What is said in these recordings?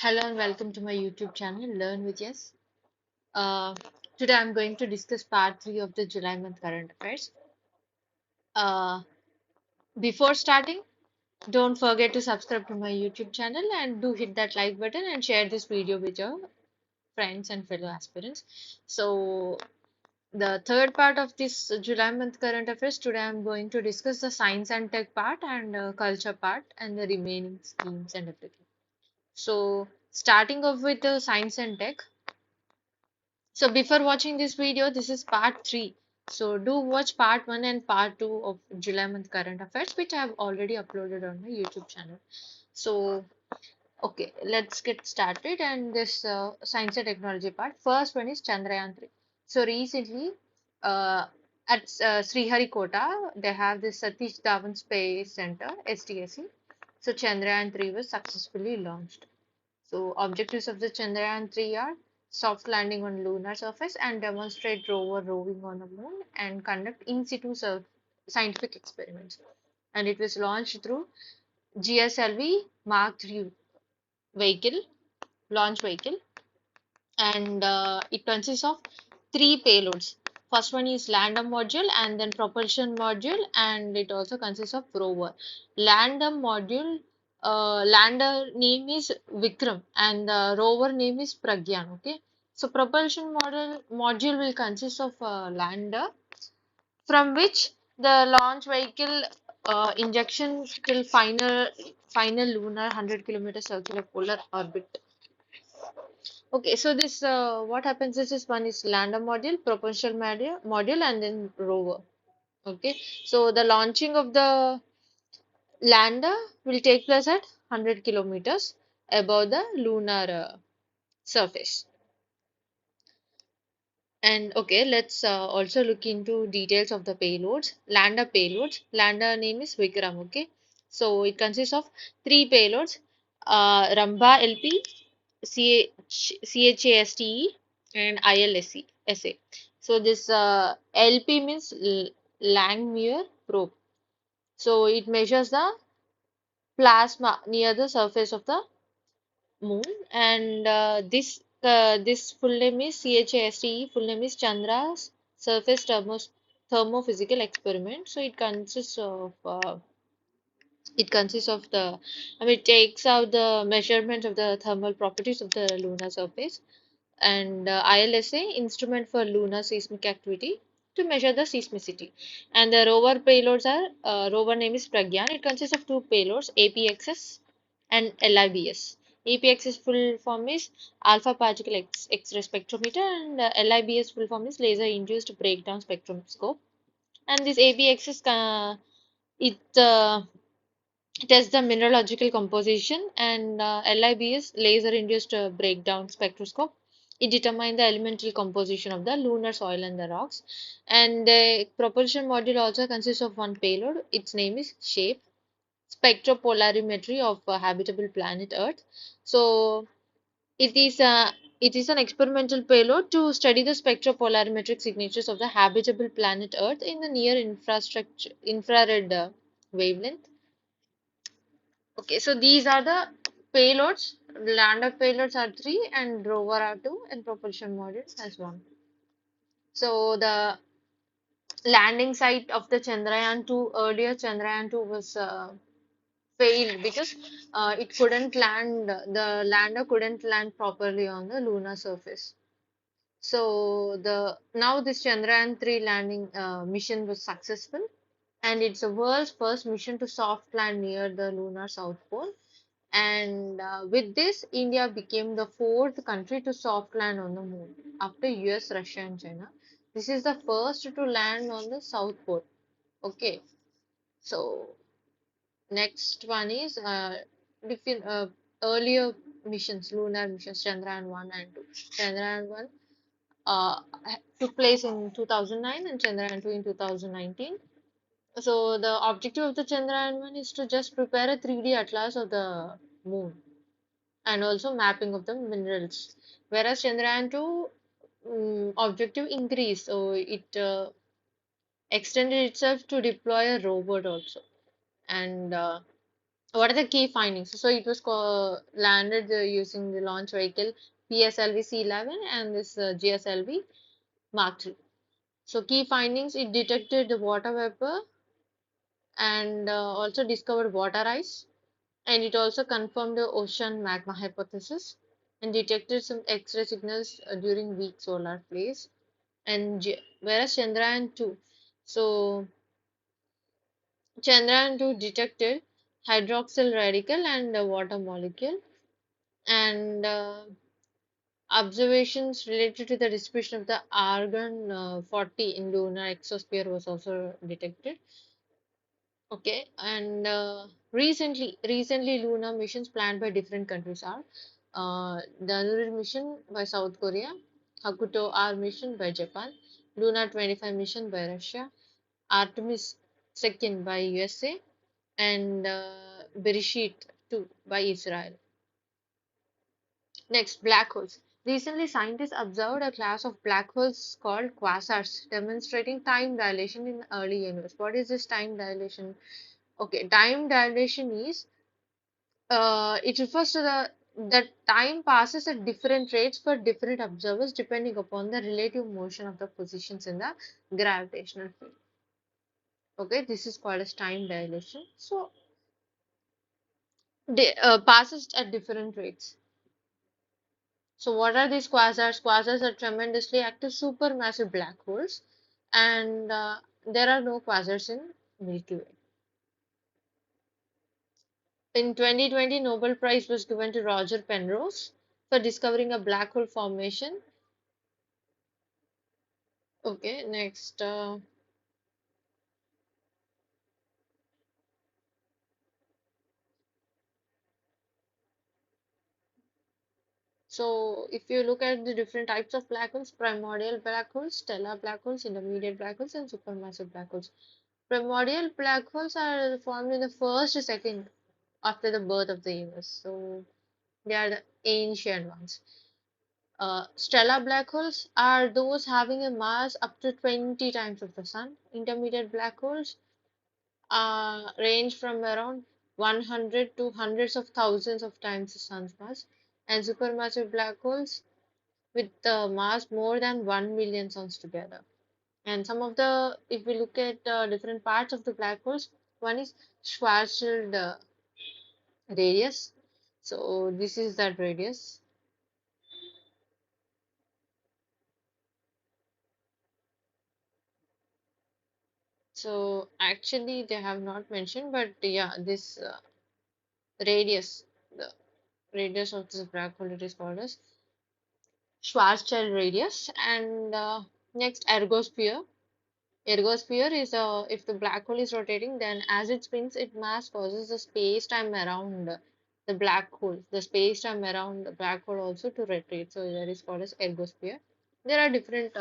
Hello and welcome to my YouTube channel, Learn with Yes. Uh, Today I'm going to discuss part 3 of the July month current affairs. Uh, Before starting, don't forget to subscribe to my YouTube channel and do hit that like button and share this video with your friends and fellow aspirants. So, the third part of this July month current affairs, today I'm going to discuss the science and tech part and culture part and the remaining schemes and everything. So, starting off with the science and tech. So before watching this video, this is part 3. So do watch part 1 and part 2 of July month current affairs, which I have already uploaded on my YouTube channel. So okay, let's get started. And this science and technology part. First one is Chandrayaan 3. So recently, uh, at Sriharikota, they have this Satish Dhawan Space Center (SDSC). So Chandrayaan 3 was successfully launched. So objectives of the Chandrayaan 3 are soft landing on lunar surface and demonstrate rover roving on the moon and conduct in situ scientific experiments. And it was launched through GSLV Mark III vehicle, launch vehicle, and it consists of three payloads. First one is lander module and then propulsion module, and it also consists of rover. Lander module, lander name is Vikram, and the rover name is Pragyan. Okay, so propulsion module will consist of lander, from which the launch vehicle injection till final lunar 100 kilometer circular polar orbit. Okay, so this what happens is this one is lander module, propulsion module, and then rover. Okay, so the launching of the lander will take place at 100 kilometers above the lunar surface. And okay, let's also look into details of the payloads. Lander payloads. Lander name is Vikram. Okay, so it consists of three payloads: Ramba LP, CHASTE, and ILSE. SA. So this LP means Langmuir probe. So it measures the plasma near the surface of the moon, and this full name is CHASTE. Full name is Chandra's Surface Thermophysical Experiment. So it consists of it takes out the measurement of the thermal properties of the lunar surface, and ILSA, Instrument for Lunar Seismic Activity, to measure the seismicity. And the rover payloads are, rover name is Pragyan. It consists of two payloads, APXS and LIBS. APXS full form is Alpha Particle X-ray Spectrometer, and LIBS full form is Laser Induced Breakdown Spectroscope. And this APXS, it tests the mineralogical composition, and LIBS, laser induced breakdown spectroscope, it determines the elemental composition of the lunar soil and the rocks. And the propulsion module also consists of one payload. Its name is SHAPE, spectropolarimetry of habitable planet Earth. So it is an experimental payload to study the spectropolarimetric signatures of the habitable planet Earth in the near infrared wavelength. Okay, so these are the payloads. Lander payloads are three, and rover are two, and propulsion modules has one. So the landing site of the Chandrayaan 2, earlier Chandrayaan 2 was failed because it couldn't land, the lander couldn't land properly on the lunar surface. So the now this Chandrayaan 3 landing mission was successful, and it's the world's first mission to soft land near the lunar south pole. And with this, India became the fourth country to soft land on the moon after US, Russia, and China. This is the first to land on the South Pole. Okay, so next one is earlier missions, lunar missions, Chandrayaan 1 and 2. Chandrayaan 1 took place in 2009 and Chandrayaan 2 in 2019. So the objective of the Chandrayaan 1 is to just prepare a 3D atlas of the moon and also mapping of the minerals. Whereas Chandrayaan 2 objective increased, so it extended itself to deploy a robot also. And What are the key findings? So it was landed using the launch vehicle PSLV C-11 and this GSLV Mark III. So key findings, it detected the water vapor and also discovered water ice, and it also confirmed the ocean magma hypothesis and detected some X-ray signals during weak solar flares. And whereas Chandrayaan 2, so Chandrayaan 2 detected hydroxyl radical and water molecule, and observations related to the distribution of the argon 40 in lunar exosphere was also detected. Okay, and recently lunar missions planned by different countries are the Anuril mission by South Korea, Hakuto R mission by Japan, Luna 25 mission by Russia, Artemis 2nd by USA, and Bereshit 2 by Israel. Next, black holes. Recently, scientists observed a class of black holes called quasars, demonstrating time dilation in early universe. What is this time dilation? Okay, time dilation is it refers to the time passes at different rates for different observers depending upon the relative motion of the positions in the gravitational field. Okay, this is called as time dilation. So, they passes at different rates. So what are these quasars? Quasars are tremendously active supermassive black holes, and there are no quasars in Milky Way. In 2020, Nobel Prize was given to Roger Penrose for discovering a black hole formation. Okay, next. So if you look at the different types of black holes, primordial black holes, stellar black holes, intermediate black holes, and supermassive black holes. Primordial black holes are formed in the first second after the birth of the universe. So they are the ancient ones. Stellar black holes are those having a mass up to 20 times of the sun. Intermediate black holes range from around 100 to hundreds of thousands of times the sun's mass. And supermassive black holes with the mass more than 1 million suns together. And some of the, if we look at different parts of the black holes, one is Schwarzschild radius. So this is that radius. So actually they have not mentioned, but yeah, this radius, the radius of this black hole, it is called as Schwarzschild radius. And next, ergosphere. Ergosphere is if the black hole is rotating, then as it spins, its mass causes the space-time around the black hole. The space-time around the black hole also to rotate. So that is called as ergosphere. There are different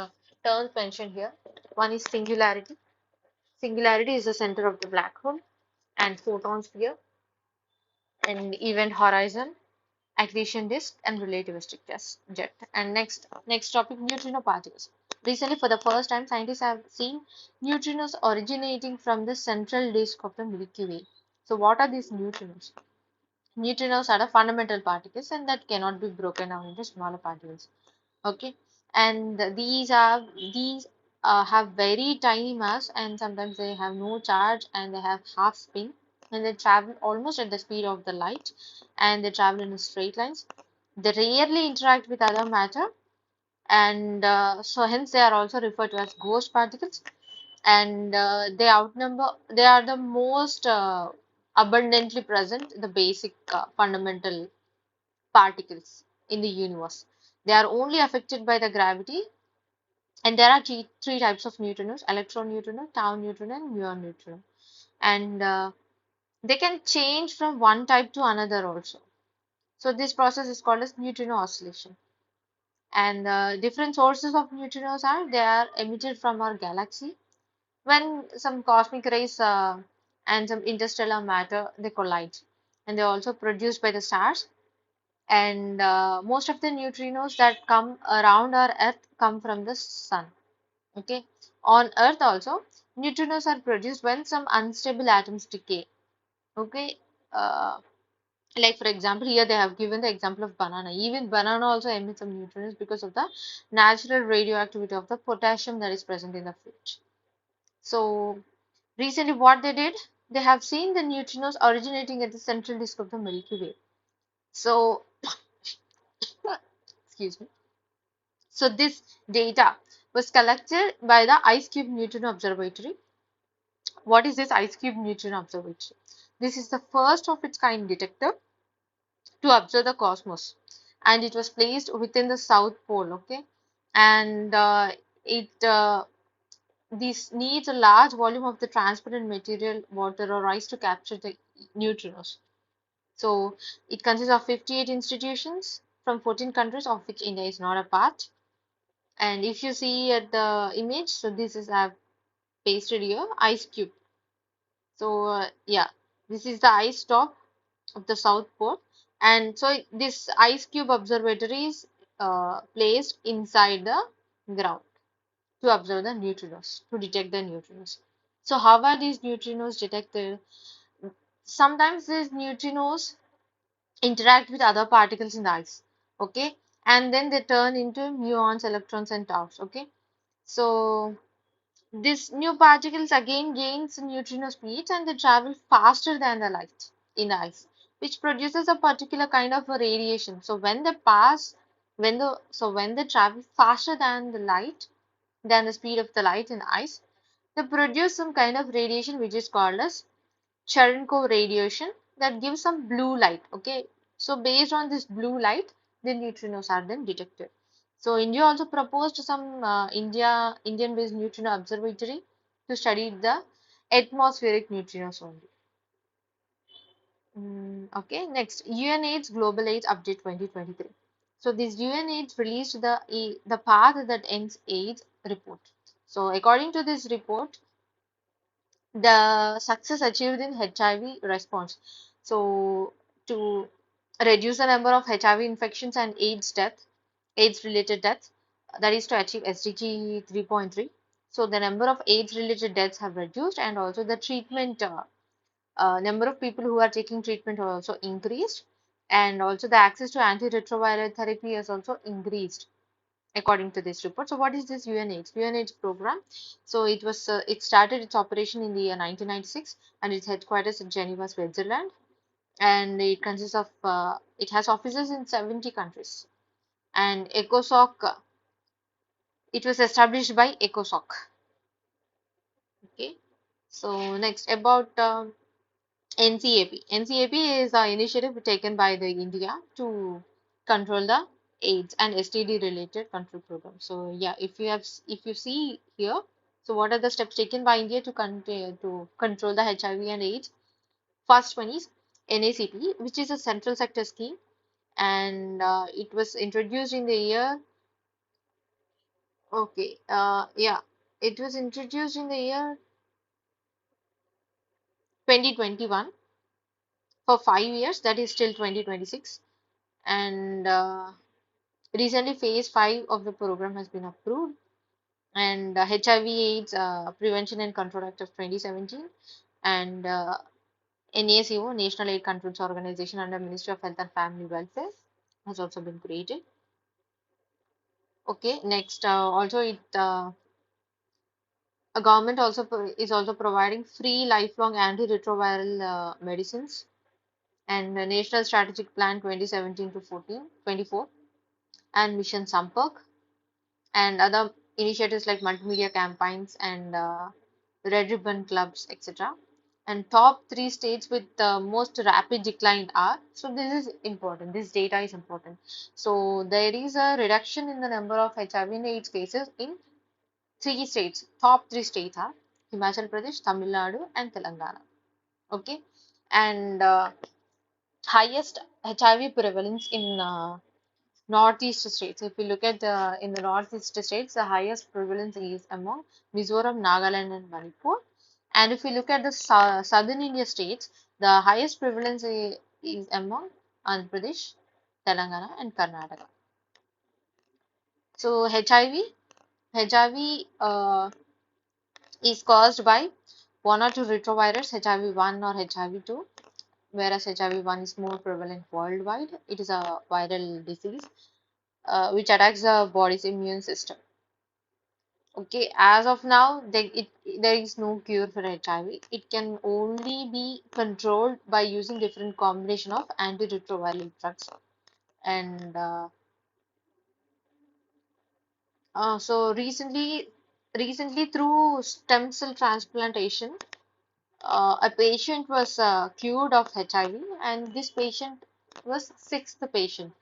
terms mentioned here. One is singularity. Singularity is the center of the black hole, and photon sphere, and event horizon, accretion disk, and relativistic jet. And next topic, neutrino particles. Recently, for the first time, scientists have seen neutrinos originating from the central disk of the Milky Way. So, what are these neutrinos? Neutrinos are the fundamental particles and that cannot be broken down into smaller particles. Okay, and these have very tiny mass, and sometimes they have no charge, and they have half spin, and they travel almost at the speed of the light, and they travel in straight lines. They rarely interact with other matter, and so hence they are also referred to as ghost particles. And they are the most abundantly present, the basic fundamental particles in the universe. They are only affected by the gravity, and there are three types of neutrinos: electron neutrino, tau neutrino, and muon neutrino. And they can change from one type to another also. So this process is called as neutrino oscillation. And different sources of neutrinos are, they are emitted from our galaxy when some cosmic rays and some interstellar matter they collide, and they're also produced by the stars. And most of the neutrinos that come around our Earth come from the sun. Okay, on Earth also, neutrinos are produced when some unstable atoms decay. Okay, like for example, here they have given the example of banana. Even banana also emits some neutrinos because of the natural radioactivity of the potassium that is present in the fruit. So recently what they did, they have seen the neutrinos originating at the central disk of the Milky Way. So excuse me. So this data was collected by the Ice Cube Neutrino Observatory. What is this Ice Cube Neutrino Observatory? This is the first of its kind detector to observe the cosmos, and it was placed within the South Pole. Okay, and it this needs a large volume of the transparent material, water or ice to capture the neutrinos. So it consists of 58 institutions from 14 countries, of which India is not a part. And if you see at the image, so this is I've pasted here ice cube. So yeah, this is the ice top of the South Pole, and so this ice cube observatory is placed inside the ground to observe the neutrinos, to detect the neutrinos. So how are these neutrinos detected? Sometimes these neutrinos interact with other particles in the ice, okay, and then they turn into muons, electrons, and taus, okay. So these new particles again gains neutrino speeds and they travel faster than the light in the ice, which produces a particular kind of a radiation. So when they pass, when they travel faster than the light, than the speed of the light in the ice, they produce some kind of radiation which is called as Cherenkov radiation that gives some blue light. Okay, so based on this blue light, the neutrinos are then detected. So India also proposed some Indian-based neutrino observatory to study the atmospheric neutrinos only. Okay, next UNAIDS Global AIDS Update 2023. So this UNAIDS released the path that ends AIDS report. So according to this report, the success achieved in HIV response. So to reduce the number of HIV infections and AIDS related deaths, that is to achieve SDG 3.3. So the number of AIDS related deaths have reduced, and also the treatment number of people who are taking treatment are also increased, and also the access to antiretroviral therapy has also increased according to this report. So what is this UNAIDS? UNAIDS program. So it started its operation in the year 1996, and its headquarters in Geneva, Switzerland, and it consists of it has offices in 70 countries. And ECOSOC, it was established by ECOSOC. Okay. So next about NCAP. NCAP is an initiative taken by the India to control the AIDS and STD related control program. So yeah, if you see here, so what are the steps taken by India to control the HIV and AIDS? First one is NACP, which is a central sector scheme, and it was introduced in the year. Okay, yeah, it was introduced in the year 2021 for 5 years. That is till 2026, and recently, phase 5 of the program has been approved, and HIV/AIDS Prevention and Control Act of 2017 and NACO, National AIDS Controls Organization under Ministry of Health and Family Welfare, has also been created. Okay, next, also a government also is also providing free lifelong antiretroviral medicines, and the National Strategic Plan 2017 to 24 and Mission Sampark and other initiatives like multimedia campaigns and red ribbon clubs, etc. And top three states with the most rapid decline are, so this is important, this data is important. So there is a reduction in the number of HIV and AIDS cases in three states. Top three states are Himachal Pradesh, Tamil Nadu, and Telangana. Okay, and highest HIV prevalence in Northeast states. If you look at in the Northeast states, the highest prevalence is among Mizoram, Nagaland, and Manipur. And if you look at the southern India states, the highest prevalence is among Andhra Pradesh, Telangana, and Karnataka. So HIV is caused by one or two retrovirus, HIV 1 or HIV 2, whereas HIV-1 is more prevalent worldwide. It is a viral disease which attacks the body's immune system. Okay, as of now, there is no cure for HIV. It can only be controlled by using different combination of antiretroviral drugs. And so recently through stem cell transplantation, a patient was cured of HIV, and this patient was sixth patient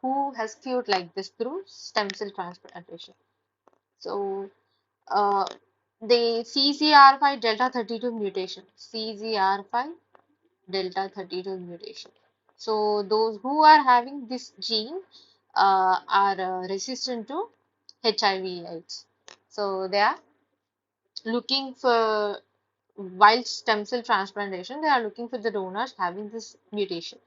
who has cured like this through stem cell transplantation. So uh, the CCR5 delta 32 mutation, CCR5 delta 32 mutation. So those who are having this gene are resistant to HIV/AIDS. So they are looking for, while stem cell transplantation, they are looking for the donors having this mutation.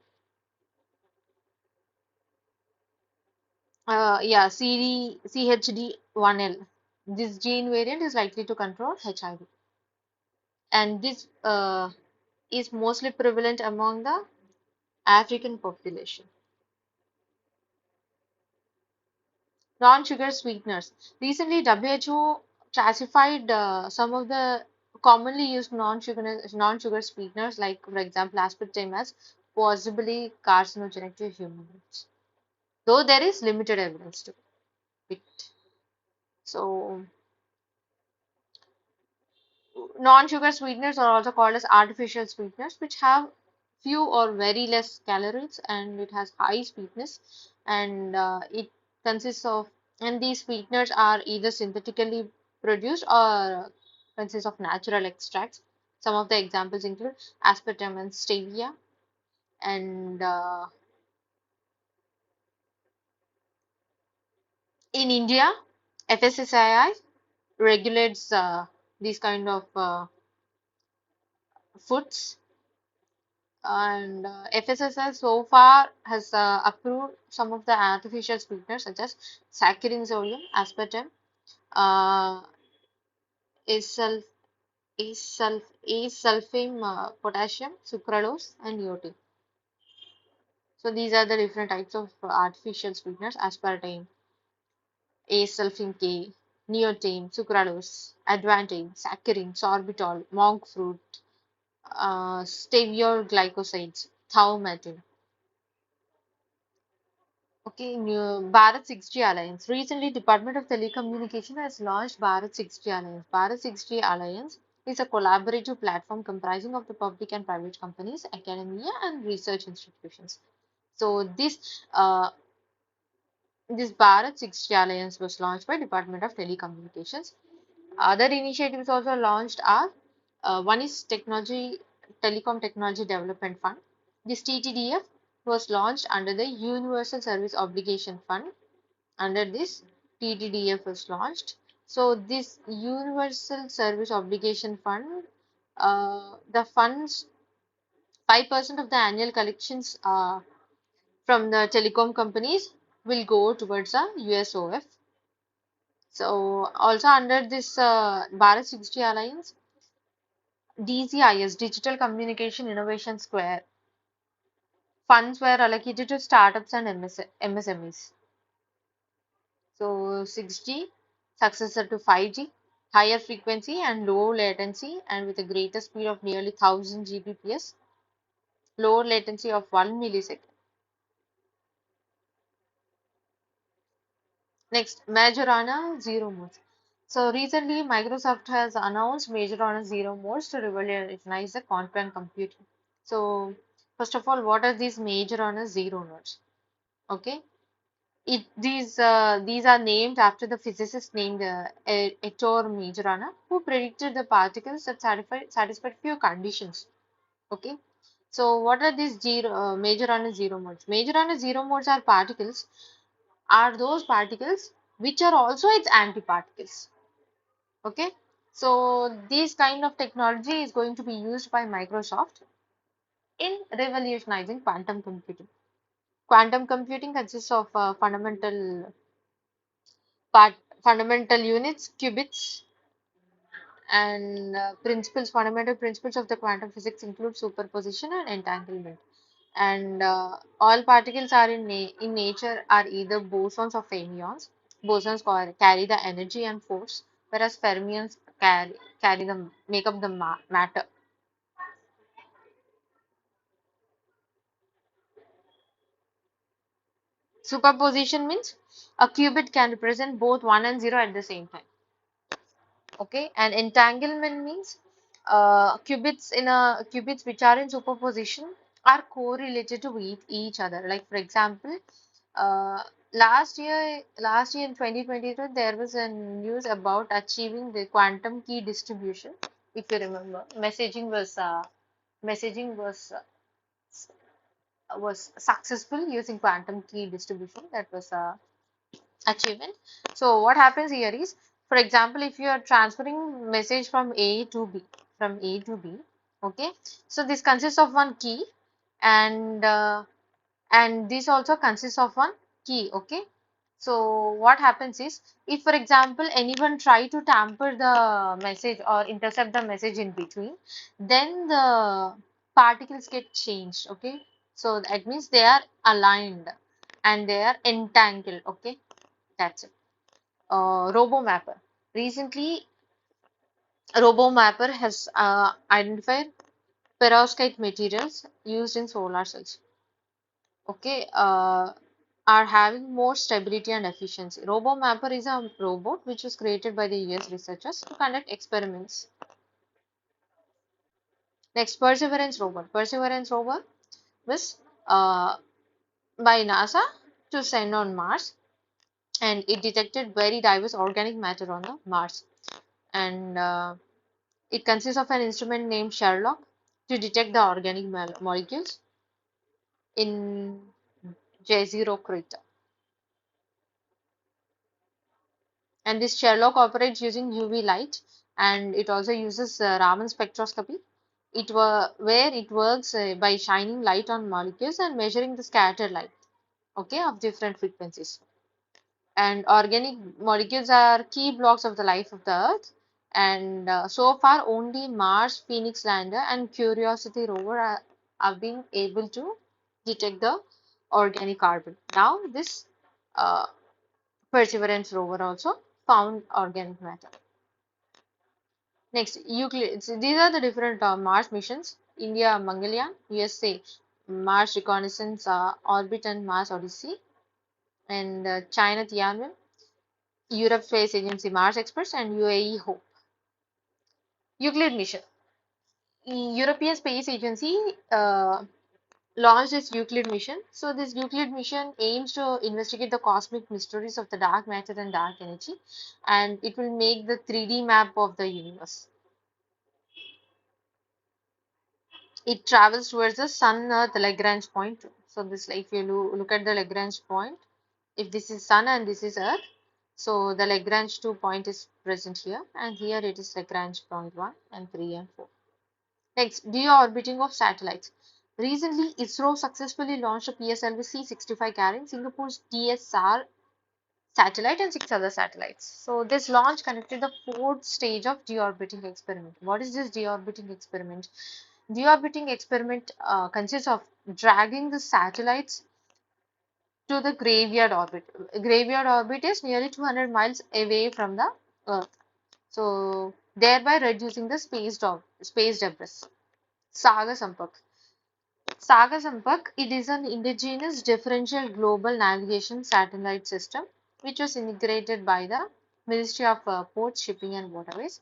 Yeah, CHD1L. This gene variant is likely to control HIV, and this is mostly prevalent among the African population. Non-sugar sweeteners. Recently, WHO classified some of the commonly used non-sugar sweeteners, like for example, aspartame, as possibly carcinogenic to humans. Though there is limited evidence to it. So, non-sugar sweeteners are also called as artificial sweeteners, which have few or very less calories, and it has high sweetness, and it consists of, and these sweeteners are either synthetically produced or consist of natural extracts. Some of the examples include aspartame and stevia, and in India, FSSAI regulates these kind of foods, and FSSAI so far has approved some of the artificial sweeteners such as saccharin sodium, aspartame, uh, asulf, asulfame, potassium, sucralose, and neotame. So these are the different types of artificial sweeteners: aspartame, asulfame K, neotame, sucralose, advantame, saccharin, sorbitol, monk fruit, steviol glycosides, thaumatin. Okay, new Bharat 6G Alliance. Recently, Department of Telecommunication has launched Bharat 6G Alliance. Bharat 6G Alliance is a collaborative platform comprising of the public and private companies, academia, and research institutions. So this Bharat 6G Alliance was launched by Department of Telecommunications. Other initiatives also launched are one is Telecom Technology Development Fund. This TTDF was launched under the Universal Service Obligation Fund. Under this, TTDF was launched. So this Universal Service Obligation Fund, the funds 5% of the annual collections from the telecom companies will go towards a USOF. So also under this Bharat 60 Alliance, DCIS, Digital Communication Innovation Square, funds were allocated to startups and MSMEs. So 6G, successor to 5G, higher frequency and low latency, and with a greater speed of nearly 1000 Gbps, lower latency of 1 millisecond. Next, Majorana Zero Modes. So recently, Microsoft has announced Majorana Zero Modes to revolutionize the quantum computing. So first of all, what are these Majorana Zero Modes? Okay, these are named after the physicist named Ettore Majorana, who predicted the particles that satisfied few conditions. Okay, so what are these Majorana Zero Modes? Majorana Zero Modes are those particles which are also its antiparticles. Okay, so this kind of technology is going to be used by Microsoft in revolutionizing quantum computing. Quantum computing consists of part fundamental units, qubits, And fundamental principles of the quantum physics include superposition and entanglement. And all particles are in nature are either bosons or fermions. Bosons carry the energy and force, whereas fermions carry the make up the matter. Superposition means a qubit can represent both 1 and 0 at the same time. Okay, and entanglement means qubits which are in superposition are correlated to each other. Like for example, uh, last year in 2022, there was a news about achieving the quantum key distribution. If you remember, messaging was successful using quantum key distribution. That was achievement. So what happens here is, for example, if you are transferring message from A to B, okay, so this consists of one key, and this also consists of one key, okay. So what happens is, if for example anyone try to tamper the message or intercept the message in between, then the particles get changed, okay. So that means they are aligned and they are entangled, okay. That's it. RoboMapper. Recently, RoboMapper has identified perovskite materials used in solar cells. Okay, are having more stability and efficiency. RoboMapper is a robot which was created by the US researchers to conduct experiments. Next, Perseverance rover. Perseverance rover was by NASA to send on Mars, and it detected very diverse organic matter on the Mars. And it consists of an instrument named Sherlock to detect the organic molecules in J0 crater. And this Sherlock operates using UV light, and it also uses Raman spectroscopy. Where it works by shining light on molecules and measuring the scattered light, okay, of different frequencies. And organic molecules are key blocks of the life of the Earth. And so far, only Mars, Phoenix lander, and Curiosity rover have been able to detect the organic carbon. Now, this uh, Perseverance rover also found organic matter. Next, Euclid. So these are the different Mars missions. India, Mangalyaan, USA, Mars Reconnaissance Orbit and Mars Odyssey, and China, Tianwen, Europe Space Agency Mars Express, and UAE Hope. Euclid mission. European Space Agency launched its Euclid mission. So this Euclid mission aims to investigate the cosmic mysteries of the dark matter and dark energy, and it will make the 3D map of the universe. It travels towards the Sun Earth Lagrange point. So this, like, if you look at the Lagrange point, if this is Sun and this is Earth, so the Lagrange 2 point is present here, and here it is Lagrange point 1 and 3 and 4. Next, deorbiting of satellites. Recently, ISRO successfully launched a PSLV-C65 carrying Singapore's DSR satellite and 6 other satellites. So this launch connected the fourth stage of deorbiting experiment. What is this deorbiting experiment? Deorbiting experiment consists of dragging the satellites to the graveyard orbit. Graveyard orbit is nearly 200 miles away from the Earth. So thereby reducing the space debris. Saga Sampak. Saga Sampak, it is an indigenous differential global navigation satellite system which was integrated by the Ministry of Ports, Shipping and Waterways.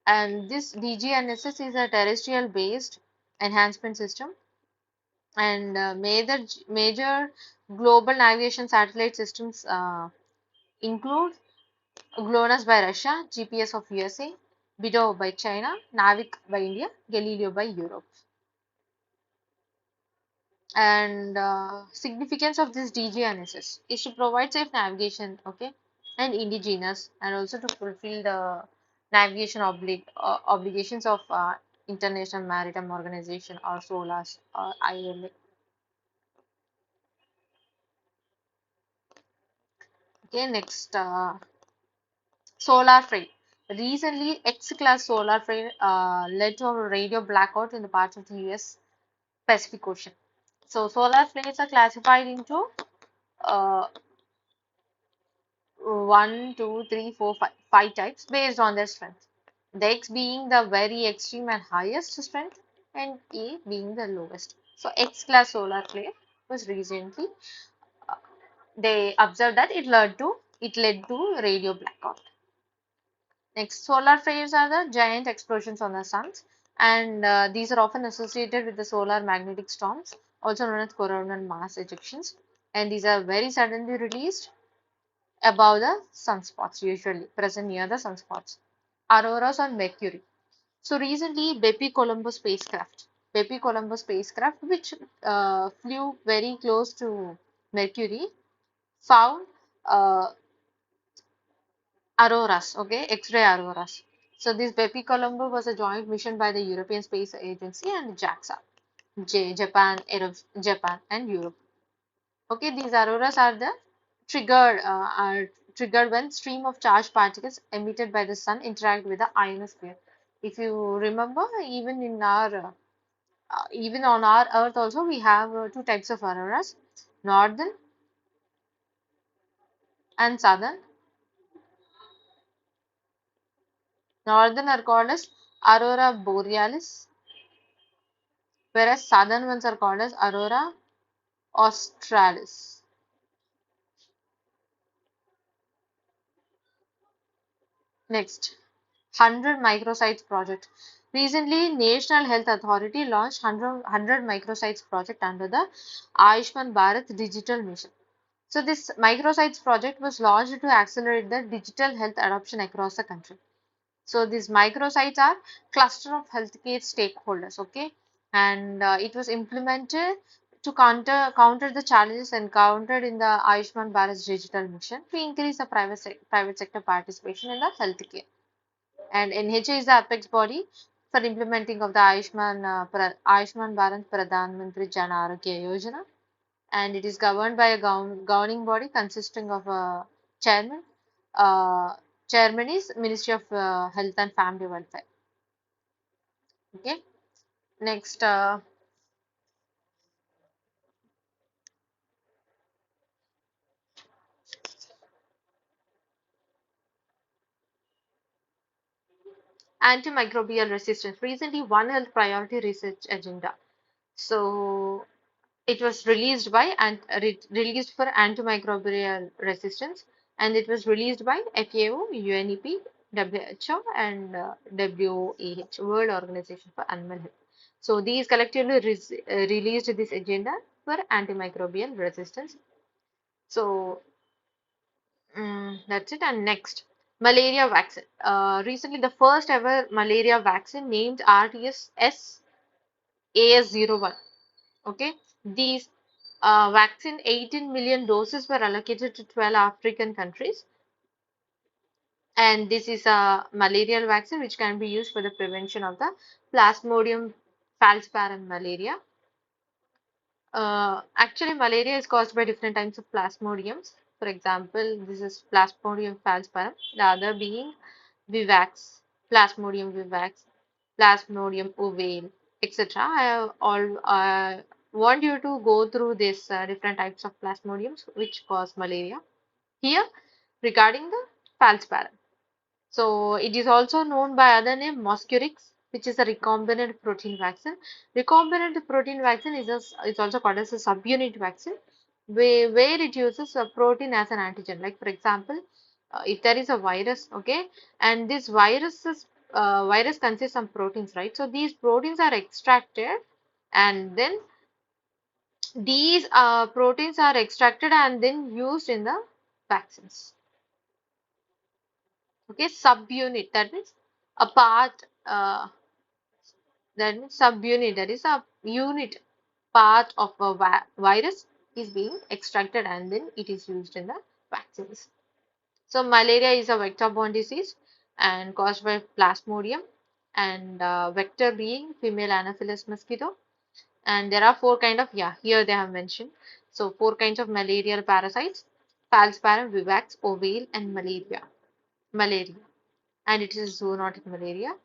And this DGNSS is a terrestrial based enhancement system, and major global navigation satellite systems include GLONASS by Russia, GPS of USA, BIDO by China, NAVIC by India, Galileo by Europe. And significance of this DGNSS is to provide safe navigation, okay, and indigenous, and also to fulfill the navigation obligations of International Maritime Organization or SOLAS or IMA. Okay, next, solar frame. Recently, X-class solar flare led to a radio blackout in the parts of the US Pacific Ocean. So, solar flares are classified into uh, 5 types based on their strength. The X being the very extreme and highest strength, and A being the lowest. So, X-class solar flare was recently they observed that it led to radio blackout. Next, solar flares are the giant explosions on the suns, and these are often associated with the solar magnetic storms, also known as coronal mass ejections. And these are very suddenly released above the sunspots, usually present near the sunspots. Auroras on Mercury. So recently, Bepi Colombo spacecraft, which flew very close to Mercury, found uh, auroras, okay, X-ray auroras. So this Bepi Colombo was a joint mission by the European Space Agency and JAXA, Japan and Europe. Okay, these auroras are triggered when stream of charged particles emitted by the sun interact with the ionosphere. If you remember, even on our Earth also we have two types of auroras, northern and southern. Northern are called as aurora borealis, whereas southern ones are called as aurora australis. Next, 100 microsites project. Recently, National Health Authority launched 100 microsites project under the Ayushman Bharat Digital Mission. So this microsites project was launched to accelerate the digital health adoption across the country. So these microsites are cluster of healthcare stakeholders, okay, and it was implemented to counter the challenges encountered in the Ayushman Bharat digital mission to increase the private sector participation in the healthcare. And NHA is the apex body for implementing of the Ayushman Bharat Pradhan Mantri Jan Arogya Yojana, and it is governed by a governing body consisting of a chairman. Uh, Chairman is Ministry of Health and Family Welfare. Okay. Next, antimicrobial resistance. Recently, One Health Priority Research Agenda. So it was released for antimicrobial resistance, and it was released by FAO, UNEP, WHO, and WOAH, World Organization for Animal Health. So these collectively released this agenda for antimicrobial resistance. So that's it. And next, malaria vaccine. Recently, the first ever malaria vaccine named RTS AS01. Okay, these vaccine 18 million doses were allocated to 12 African countries, and this is a malarial vaccine which can be used for the prevention of the Plasmodium falciparum malaria. Actually, malaria is caused by different types of plasmodiums. For example, this is Plasmodium falciparum, the other being vivax, Plasmodium vivax, Plasmodium ovale, etc. I want you to go through these different types of plasmodiums which cause malaria. Here, regarding the falciparum. So it is also known by other name Mosquirix, which is a recombinant protein vaccine. Recombinant protein vaccine is also called as a subunit vaccine, where it uses a protein as an antigen. Like for example, if there is a virus, okay, and this virus consists of proteins, right? So these proteins are extracted, and then these proteins are extracted and then used in the vaccines. Okay, subunit, that means a part, that means subunit, that is a unit part of a virus is being extracted and then it is used in the vaccines. So malaria is a vector-borne disease and caused by plasmodium, and vector being female anopheles mosquito. And there are four kind of, yeah, here they have mentioned. So four kinds of malarial parasites: falciparum, vivax, ovale, and malaria. and it is zoonotic malaria.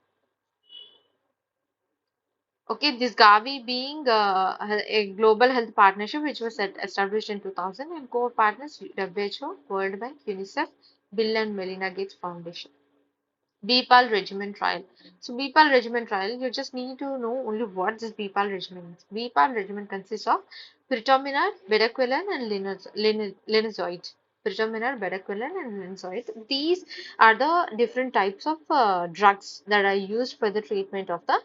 Okay, this Gavi being a global health partnership which was established in 2000 and core partners WHO, World Bank, UNICEF, Bill and Melinda Gates Foundation. BPAL regimen trial. So BPAL regimen trial, you just need to know only what this BPAL regimen is. BPAL regimen consists of pretominar, bedaquiline, and linezolid. Pretominar, bedaquiline, and linezolid. These are the different types of drugs that are used for the treatment of the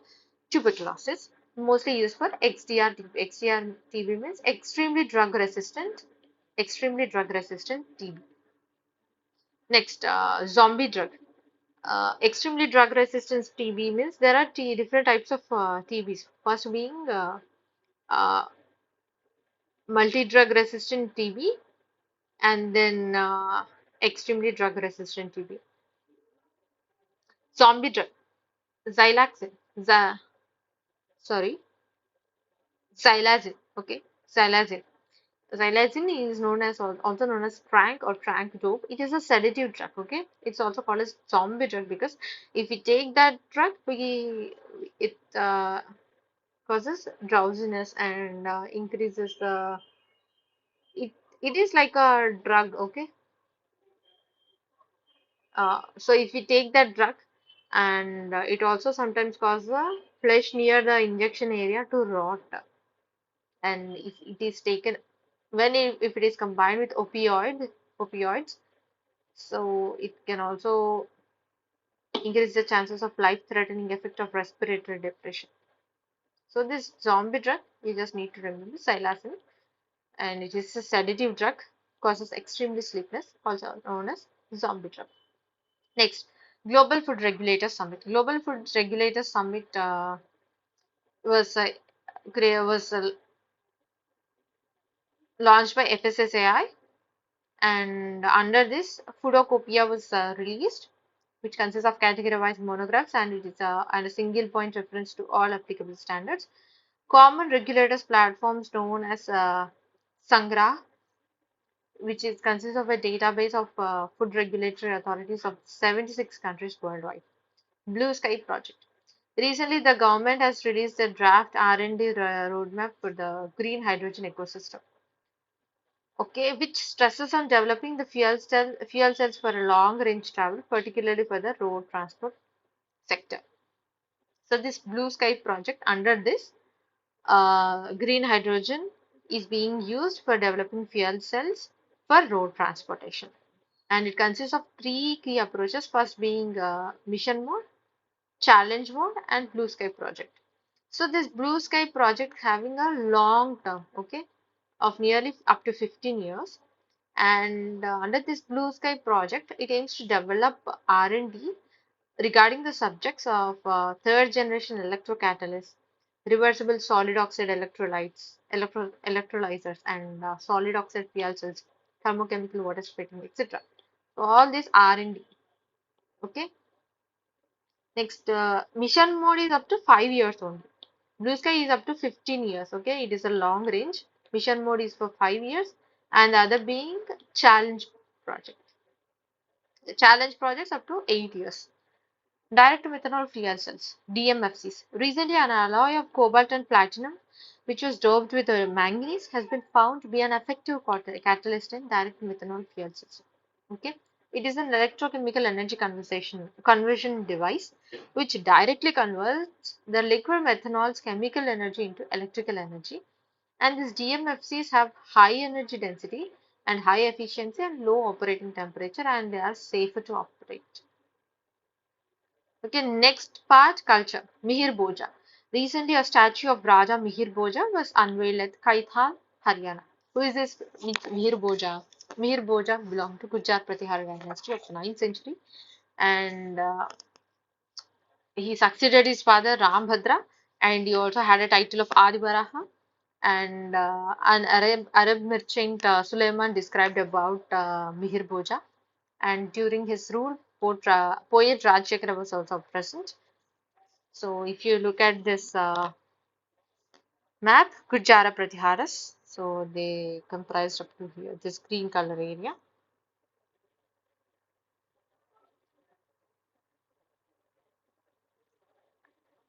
tuberculosis, mostly used for XDR-TB. XDR-TB means extremely drug resistant TB. Next, zombie drug. Extremely drug resistance TB means there are different types of TBs. First being uh, multi-drug resistant TB and then extremely drug resistant TB. Zombie drug, xylaxin, sorry, xylazine. Okay, xylazine. Xylazine is known as also known as trank or trank dope. It is a sedative drug. Okay, it's also called as zombie drug because if we take that drug, it causes drowsiness and increases the it it is like a drug. Okay, so if we take that drug and it also sometimes causes the flesh near the injection area to rot, and if it is taken if it is combined with opioids, so it can also increase the chances of life-threatening effect of respiratory depression. So this zombie drug, you just need to remember psilocybin, and it is a sedative drug, causes extremely sleepiness, also known as zombie drug. Next, Global Food Regulators Summit. Global Food Regulators Summit was was launched by FSSAI, and under this, Foodocopia was released, which consists of category-wise monographs, and it is a single point reference to all applicable standards. Common regulators platforms known as Sangra, which is consists of a database of food regulatory authorities of 76 countries worldwide. Blue Sky Project. Recently, the government has released a draft R&D roadmap for the green hydrogen ecosystem. Okay, which stresses on developing the fuel cells for a long range travel, particularly for the road transport sector. So this Blue Sky project, under this, green hydrogen is being used for developing fuel cells for road transportation, and it consists of three key approaches. First being mission mode, challenge mode, and Blue Sky project. So this Blue Sky project having a long term, okay, of nearly up to 15 years, and under this Blue Sky project, it aims to develop R&D regarding the subjects of third generation electrocatalysts, reversible solid oxide electrolyzers, and solid oxide fuel cells, thermochemical water splitting, etc. So all this R&D. Okay. Next, mission mode is up to 5 years only. Blue Sky is up to 15 years. Okay, it is a long range. Mission mode is for 5 years, and the other being challenge project. The challenge projects up to 8 years. Direct methanol fuel cells, DMFCs. Recently, an alloy of cobalt and platinum, which was doped with manganese, has been found to be an effective catalyst in direct methanol fuel cells. Okay, it is an electrochemical energy conversion device which directly converts the liquid methanol's chemical energy into electrical energy. And these DMFCs have high energy density and high efficiency and low operating temperature, and they are safer to operate. Okay, next part, culture. Mihir Bhoja. Recently, a statue of Raja Mihir Bhoja was unveiled at Kaithal, Haryana. Who is this Mihir Bhoja? Mihir Bhoja belonged to Gujarat Pratihar dynasty of the 9th century, and he succeeded his father Rambhadra, and he also had a title of Adi Baraha. And an Arab merchant Suleiman described about Mihir Bhoja, and during his rule, poet Rajshekara was also present. So if you look at this map, Gurjara Pratiharas, so they comprised up to here, this green color area.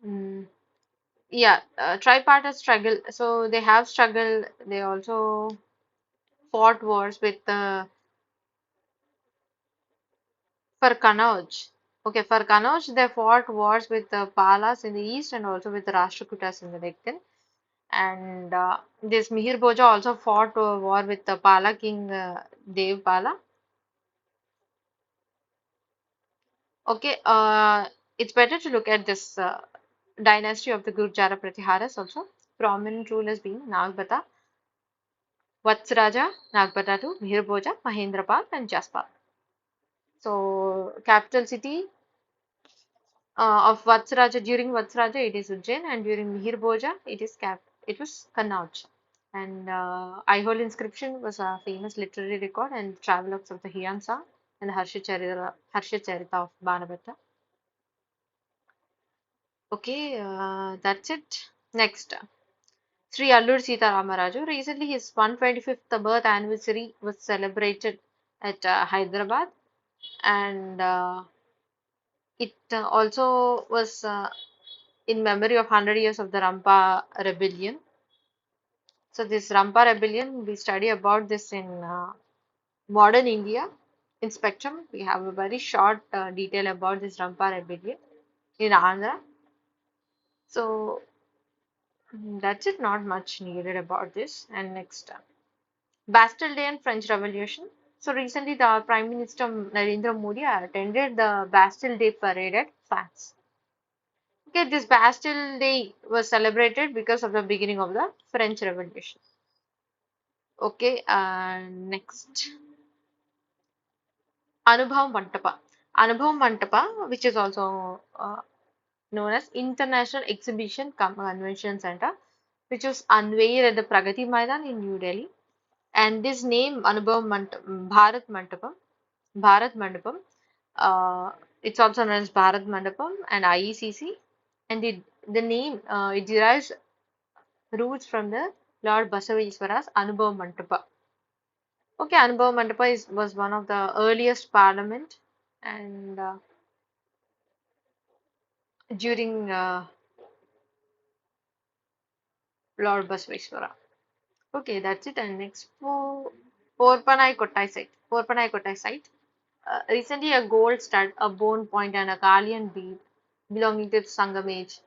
Mm, yeah, tripartite struggle. So they have struggled. They also fought wars with for Kannauj. Okay, for Kannauj, they fought wars with the Palas in the east and also with the Rashtrakutas in the Deccan. And this Mihir Bhoja also fought a war with the Pala king Dev Pala. Okay, it's better to look at this dynasty of the Gurjara Pratiharas also. Prominent rulers being Nagbata, Vatsraja, Nagbata II, Mihir Bhoja, Mahendrapal, and Jaspal. So, capital city of Vatsraja during Vatsraja it is Ujjain, and during Mihir Bhoja it was Kannauj. And Aihole inscription was a famous literary record and travelogues of the Hyansa and the Harsha Charita of Banabhatta. Okay, that's it. Next, Sri Allur Sita Ramaraju. Recently, his 125th birth anniversary was celebrated at Hyderabad, and it also was in memory of 100 years of the Rampa rebellion. So, this Rampa rebellion, we study about this in modern India. In Spectrum, we have a very short detail about this Rampa rebellion in Andhra. So, that's it, not much needed about this. And next, Bastille Day and French Revolution. So, recently, the Prime Minister Narendra Modi attended the Bastille Day parade at France. Okay, this Bastille Day was celebrated because of the beginning of the French Revolution. Okay, next. Anubhav Mantapa. Anubhav Mantapa, which is also known as International Exhibition Convention Center, which was unveiled at the Pragati Maidan in New Delhi. And this name, Bharat Mandapam, it's also known as Bharat Mandapam and IECC. And the name, it derives roots from the Lord Basaveshwara's Anubhav Mantapa. Okay, Anubhav Mandapa was one of the earliest parliament and during Lord Basaveshwara. Okay, that's it. And next, Porpanai Kottai site. Porpanai Kottai site. Recently, a gold stud, a bone point, and a Kalian bead belonging to the Sangam age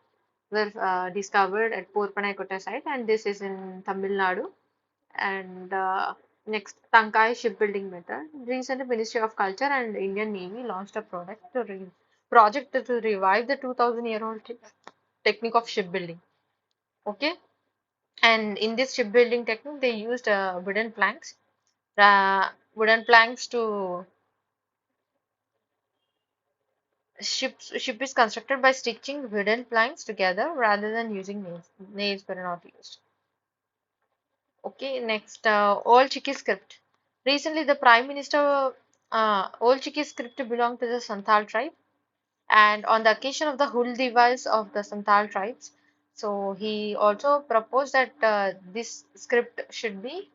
were discovered at Porpanai Kottai site, and this is in Tamil Nadu. And next, Tankai shipbuilding method. Recently, Ministry of Culture and Indian Navy launched a project to revive the 2,000-year-old technique of shipbuilding. Okay, and in this shipbuilding technique, they used wooden planks to ship is constructed by stitching wooden planks together rather than using nails. Nails were not used. Okay, next, Old Chiki script. Recently, the Prime Minister, Old Chiki script belonged to the Santhal tribe, and on the occasion of the Hul Divas of the Santhal tribes, so he also proposed that this script should be.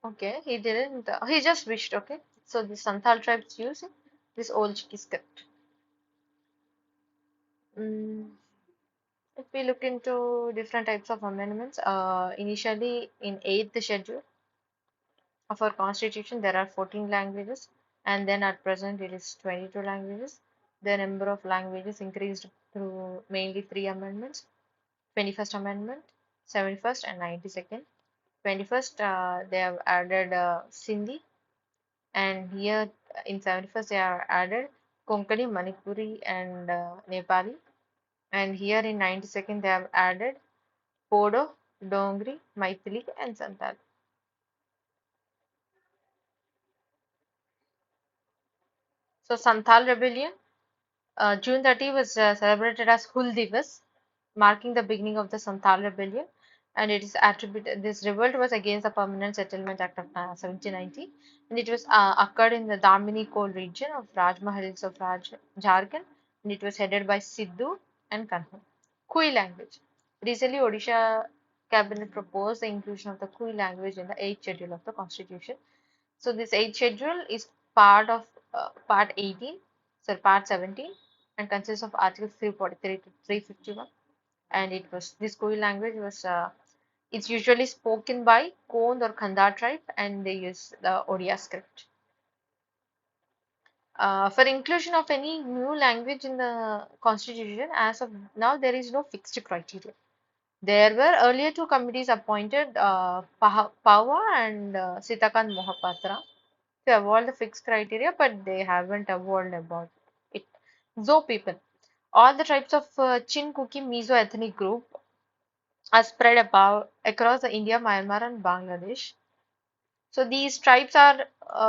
Okay, he didn't. He just wished. Okay, so the Santhal tribes using this Old Chiki script. Mm, if we look into different types of amendments, initially in eighth schedule of our constitution, there are 14 languages, and then at present it is 22 languages. The number of languages increased through mainly three amendments: 21st Amendment, 71st, and 92nd. 21st, they have added Sindhi, and here in 71st they are added Konkani, Manipuri, and Nepali. And here in 92nd they have added Bodo, Dongri, Maithili, and Santal. So Santhal rebellion, June 30 was celebrated as Hul Divas, marking the beginning of the Santhal rebellion. And it is attributed. This revolt was against the Permanent Settlement Act of 1790, and it was occurred in the Damini coal region of Rajma Hills of Jharkhand, and it was headed by Sidhu and Kanhu. Kui language. Recently, Odisha cabinet proposed the inclusion of the Kui language in the 8th schedule of the constitution. So this 8th schedule is part of part 18, so part 17, and consists of articles 343 to 351. And it was this Kui language was it's usually spoken by Kond or Khandar tribe, and they use the Odia script. For inclusion of any new language in the constitution, as of now, there is no fixed criteria. There were earlier two committees appointed, Pawa and Sitakant Mohapatra, to avoid the fixed criteria, but they haven't evolved about it. Zo people, all the tribes of Chin Kuki Mizo ethnic group are spread about across the India, Myanmar, and Bangladesh. So these tribes are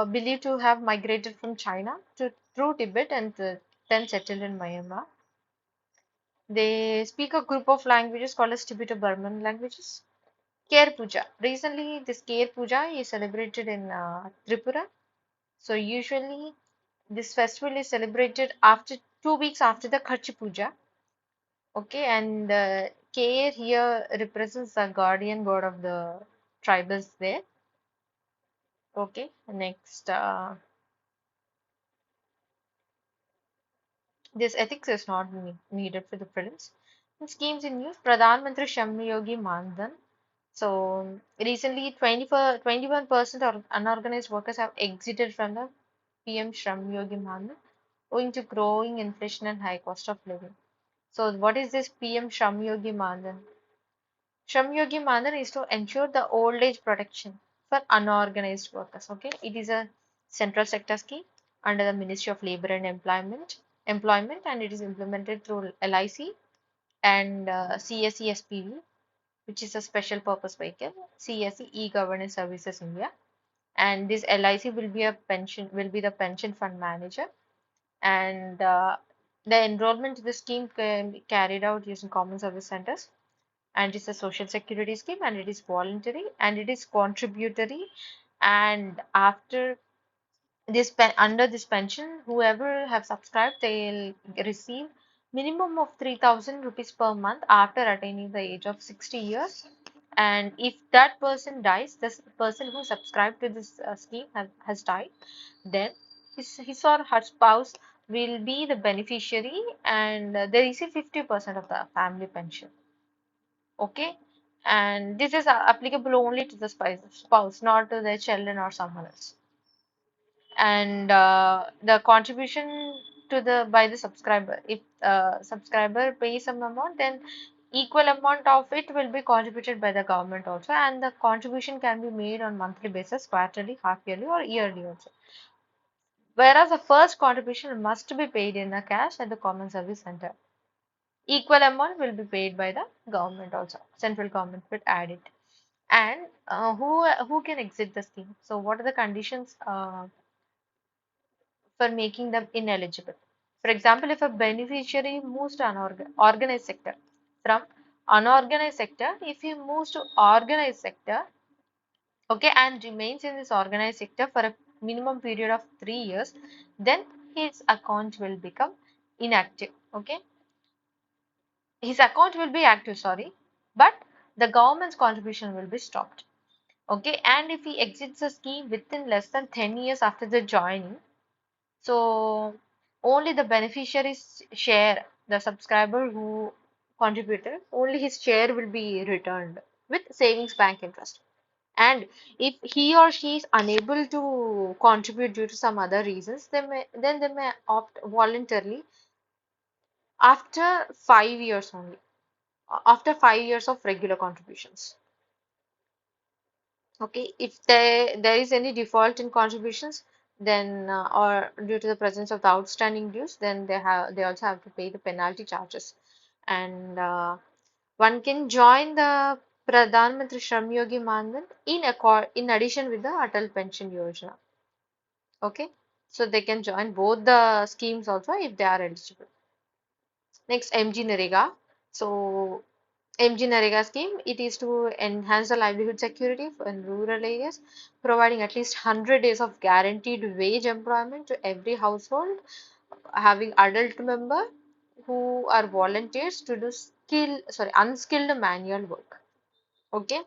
believed to have migrated from China to through Tibet and then settled in Myanmar. They speak a group of languages called as Tibeto-Burman languages. Care Puja. Recently, this Care Puja is celebrated in Tripura. So usually, this festival is celebrated after 2 weeks after the Kharchi Puja. Okay, and Care here represents the guardian god of the tribals there. Okay, next. This ethics is not needed for the prelims. In schemes in news, Pradhan Mantri Shram Yogi Mandan. So recently, 21% of unorganized workers have exited from the PM Shram Yogi Mandan owing to growing inflation and high cost of living. So what is this PM Shram Yogi Mandan? Shram Yogi Mandan is to ensure the old age protection for unorganized workers. Okay, it is a central sector scheme under the Ministry of Labor and Employment, and it is implemented through LIC and CSE SPV, which is a special purpose vehicle, CSE E-Governance Services India, and this LIC will be the pension fund manager, and the enrollment to the scheme can be carried out using common service centers, and it's a social security scheme, and it is voluntary, and it is contributory, and after under this pension, whoever have subscribed, they'll receive minimum of 3,000 rupees per month after attaining the age of 60 years. And if that person dies, this person who subscribed to this scheme has died, then his or her spouse will be the beneficiary, and they receive 50% of the family pension. Okay, and this is applicable only to the spouse, not to their children or someone else. And the contribution to the by the subscriber, if subscriber pays some amount, then equal amount of it will be contributed by the government also, and the contribution can be made on monthly basis, quarterly, half yearly, or yearly also, whereas the first contribution must be paid in the cash at the common service center. Equal amount will be paid by the government also, central government will add it. And who can exit the scheme? So what are the conditions for making them ineligible? For example, if a beneficiary moves to organized sector from unorganized sector, if he moves to organized sector, okay, and remains in this organized sector for a minimum period of 3 years, then his account will become inactive. Okay, his account will be active, sorry, but the government's contribution will be stopped. Okay, and if he exits the scheme within less than 10 years after the joining, so only the beneficiary's share, the subscriber who contributed, only his share will be returned with savings bank interest. And if he or she is unable to contribute due to some other reasons, then they may opt voluntarily after 5 years only, after 5 years of regular contributions. Okay, if there is any default in contributions, then or due to the presence of the outstanding dues, then they also have to pay the penalty charges. And one can join the Pradhan Mantri Shram Yogi Mandan in addition with the Atal Pension Yojana. Okay, so they can join both the schemes also if they are eligible. Next, MG Narega. So MG Narega scheme, it is to enhance the livelihood security in rural areas, providing at least 100 days of guaranteed wage employment to every household having adult member who are volunteers to do unskilled manual work. Okay,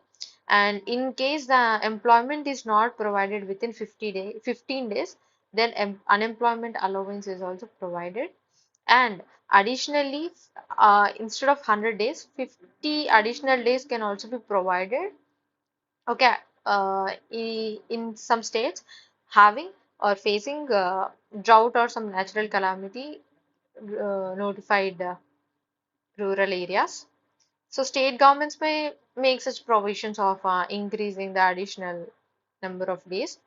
and in case the employment is not provided within 15 days, then unemployment allowance is also provided. And additionally, instead of 100 days, 50 additional days can also be provided. Okay, in some states having or facing drought or some natural calamity, notified rural areas. So state governments may make such provisions of increasing the additional number of days,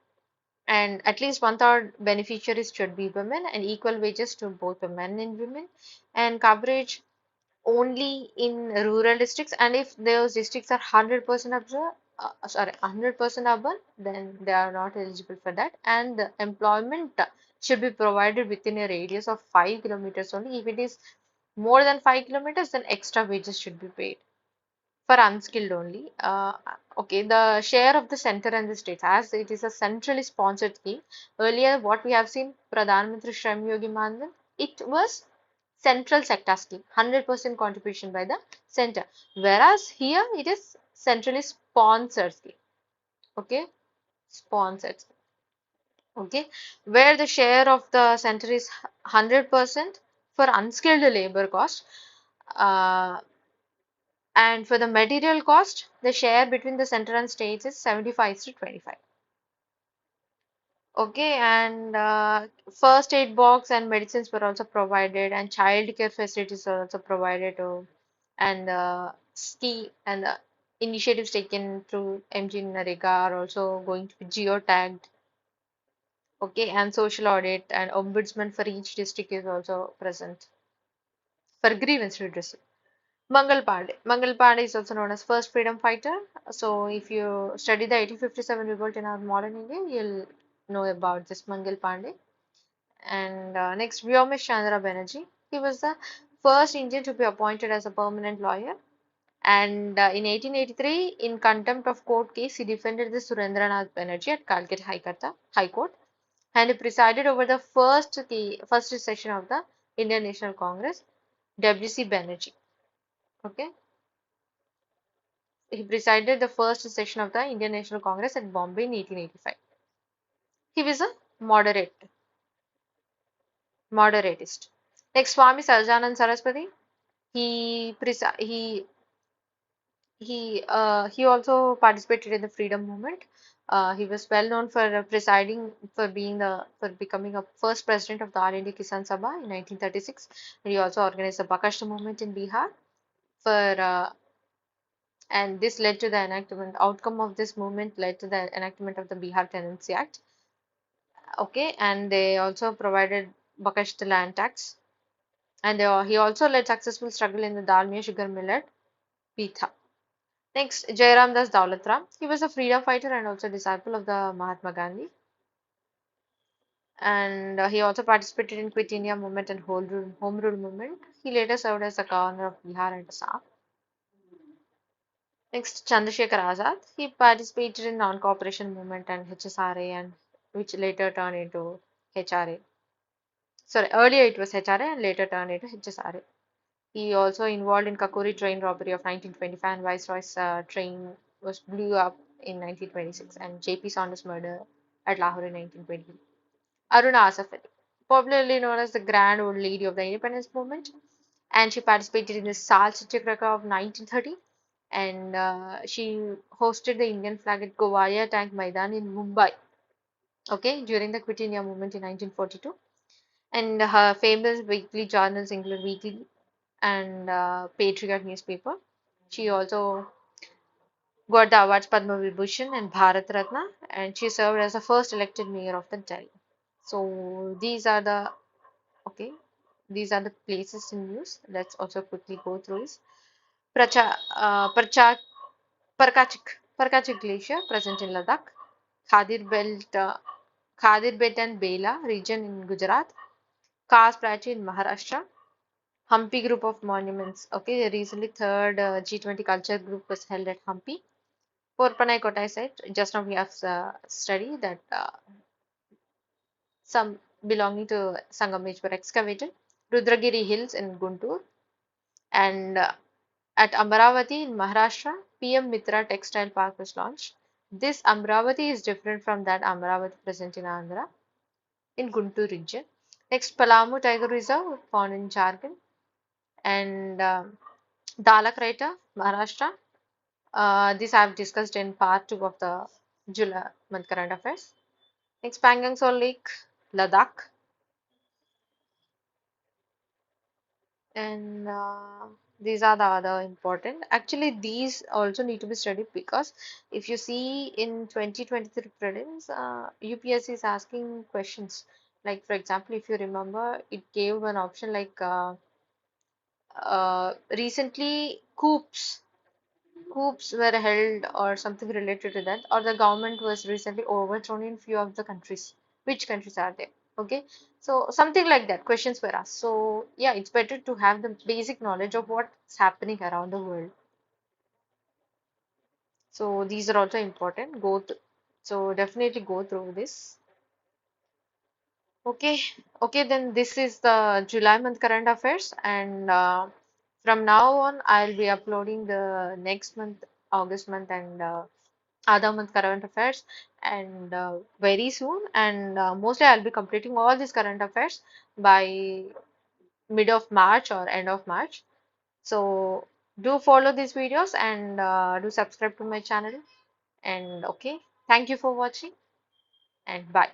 and at least one third beneficiaries should be women, and equal wages to both the men and women, and coverage only in rural districts. And if those districts are 100% urban, 100% urban, then they are not eligible for that. And the employment should be provided within a radius of 5 kilometers only. If it is more than 5 kilometers, then extra wages should be paid for unskilled only. Okay, the share of the center and the states, as it is a centrally sponsored scheme. Earlier, what we have seen, Pradhan Mantri Shram Yogi Mandan, it was central sector scheme, 100% contribution by the center. Whereas here it is centrally sponsored scheme. Okay, sponsored. Okay, where the share of the center is 100% for unskilled labor cost. Uh, And for the material cost, the share between the center and states is 75 to 25. Okay, and first aid box and medicines were also provided, and child care facilities are also provided to, and ski and the initiatives taken through MG Narega are also going to be geotagged. Okay, and social audit and ombudsman for each district is also present for grievance redressal. Mangal Pandey. Mangal Pandey is also known as first freedom fighter. So if you study the 1857 revolt in our modern India, you'll know about this Mangal Pandey. And next, Vyomesh Chandra Banerjee. He was the first Indian to be appointed as a permanent lawyer. And in 1883, in contempt of court case, he defended the Surendranath Banerjee at Calcutta High Court, and he presided over the first session of the Indian National Congress. W.C. Banerjee. Okay. He presided the first session of the Indian National Congress at Bombay in 1885. He was a moderatist. Next, Swami Sarjanand Saraswati. He presi- he also participated in the freedom movement. He was well known for becoming a first president of the All India Kisan Sabha in 1936. And he also organized the Bakashta movement in Bihar for and this led to the outcome of this movement led to the enactment of the Bihar Tenancy Act. Okay, and they also provided Bakashta land tax. And he also led successful struggle in the Dalmia sugar mill at Pitha. Next, Jairam Das Daulatram. He was a freedom fighter and also disciple of the Mahatma Gandhi. And he also participated in Quit India movement and home rule movement. He later served as the governor of Bihar and Assam. Next, Chandrasekhar Azad. He participated in non-cooperation movement and HSRA, and which later turned into HRA. Sorry, earlier it was HRA and later turned into HSRA. He also involved in Kakori train robbery of 1925, and Viceroy's train was blew up in 1926, and J.P. Saunders murder at Lahore in 1920. Aruna Asaf Ali, popularly known as the Grand Old Lady of the Independence Movement, and she participated in the Salt Satyagraha of 1930, and she hosted the Indian flag at Govaya Tank Maidan in Mumbai. Okay, during the Quit India movement in 1942, and her famous weekly journals include Weekly and Patriot newspaper. She also got the awards Padma Vibhushan and Bharat Ratna, and she served as the first elected mayor of the Delhi. So okay, these are the places in news. Let's also quickly go through this. Pracha, Parcha, Parkachik Glacier present in Ladakh, Khadir Belt, Khadir Belt and Bela region in Gujarat, Kars Prachi in Maharashtra, Hampi Group of Monuments. Okay, recently third G20 Culture Group was held at Hampi. Porpanai Kotai site. Just now we have studied that some belonging to Sangam were excavated. Rudragiri Hills in Guntur and At Amaravati in Maharashtra, PM Mitra Textile Park was launched. This Amaravati is different from that Amaravati present in Andhra, in Guntur region. Next, Palamu Tiger Reserve, found in Jharkhand, and Dala Crater, Maharashtra. This I have discussed in part 2 of the July month current affairs. Next, Pangangsol Lake, Ladakh, and these are the other important. Actually, these also need to be studied because if you see in 2023 prelims, UPSC is asking questions. Like for example, if you remember, it gave an option like recently coups were held or something related to that, or the government was recently overthrown in few of the countries. Which countries are there? Okay, so something like that questions were asked. So yeah, it's better to have the basic knowledge of what's happening around the world. So these are also important. So definitely go through this. Okay, okay, then this is the July month current affairs, and from now on, I'll be uploading the next month, August month, and other month current affairs, and very soon, and mostly I'll be completing all these current affairs by mid of March or end of March. So do follow these videos and do subscribe to my channel. And okay, thank you for watching, and bye.